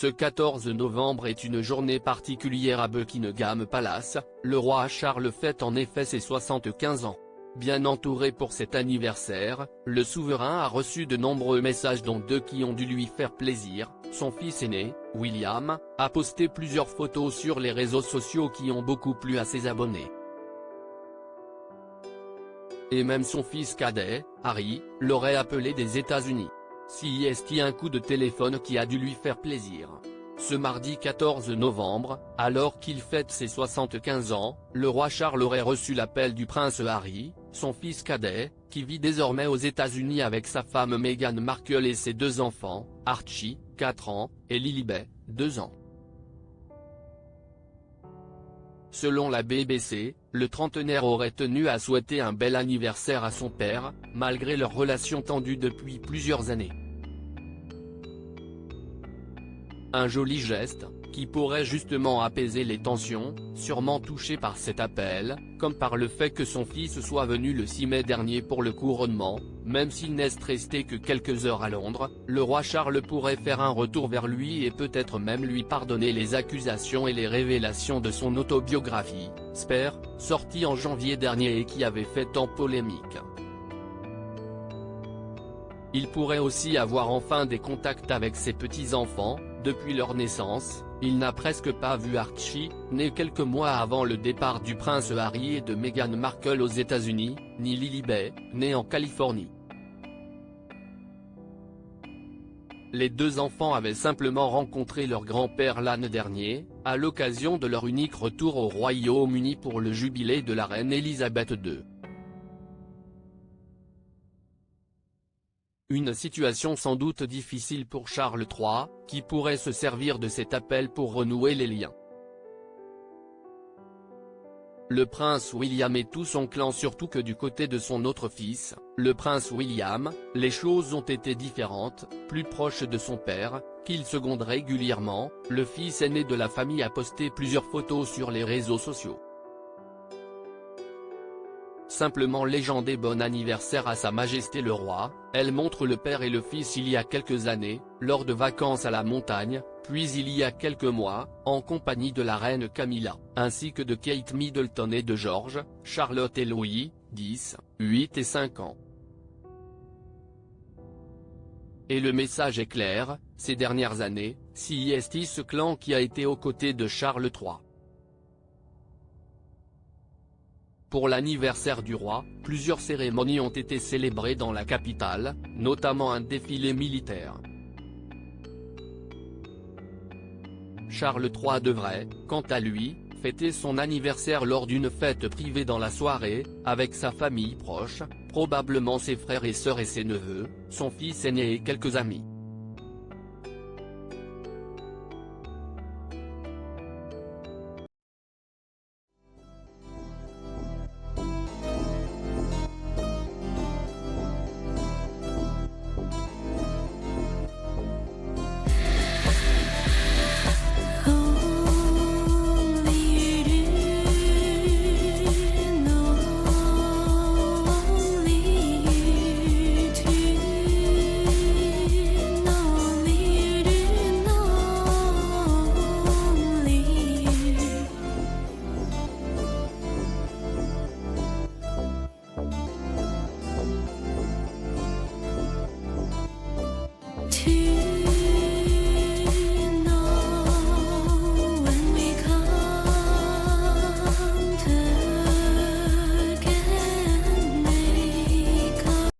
Ce 14 novembre est une journée particulière à Buckingham Palace, le roi Charles fête en effet ses 75 ans. Bien entouré pour cet anniversaire, le souverain a reçu de nombreux messages dont deux qui ont dû lui faire plaisir. Son fils aîné, William, a posté plusieurs photos sur les réseaux sociaux qui ont beaucoup plu à ses abonnés. Et même son fils cadet, Harry, l'aurait appelé des États-Unis. Si est un coup de téléphone qui a dû lui faire plaisir. Ce mardi 14 novembre, alors qu'il fête ses 75 ans, le roi Charles aurait reçu l'appel du prince Harry, son fils cadet, qui vit désormais aux États-Unis avec sa femme Meghan Markle et ses deux enfants, Archie, 4 ans, et Lilibet, 2 ans. Selon la BBC, le trentenaire aurait tenu à souhaiter un bel anniversaire à son père, malgré leur relation tendue depuis plusieurs années. Un joli geste, qui pourrait justement apaiser les tensions, sûrement touchées par cet appel, comme par le fait que son fils soit venu le 6 mai dernier pour le couronnement. Même s'il n'est resté que quelques heures à Londres, le roi Charles pourrait faire un retour vers lui et peut-être même lui pardonner les accusations et les révélations de son autobiographie, Spare, sortie en janvier dernier et qui avait fait tant polémique. Il pourrait aussi avoir enfin des contacts avec ses petits-enfants. Depuis leur naissance, il n'a presque pas vu Archie, né quelques mois avant le départ du prince Harry et de Meghan Markle aux États-Unis, ni Lilibet, née en Californie. Les deux enfants avaient simplement rencontré leur grand-père l'année dernière, à l'occasion de leur unique retour au Royaume-Uni pour le jubilé de la reine Elisabeth II. Une situation sans doute difficile pour Charles III, qui pourrait se servir de cet appel pour renouer les liens. Le prince William et tout son clan, surtout que du côté de son autre fils, le prince William, les choses ont été différentes. Plus proche de son père, qu'il seconde régulièrement, le fils aîné de la famille a posté plusieurs photos sur les réseaux sociaux. Simplement légendé bon anniversaire à Sa Majesté le Roi, elle montre le père et le fils il y a quelques années, lors de vacances à la montagne, puis il y a quelques mois, en compagnie de la reine Camilla, ainsi que de Kate Middleton et de George, Charlotte et Louis, 10, 8 et 5 ans. Et le message est clair, ces dernières années, c'est ce clan qui a été aux côtés de Charles III. Pour l'anniversaire du roi, plusieurs cérémonies ont été célébrées dans la capitale, notamment un défilé militaire. Charles III devrait, quant à lui, fêter son anniversaire lors d'une fête privée dans la soirée, avec sa famille proche, probablement ses frères et sœurs et ses neveux, son fils aîné et quelques amis.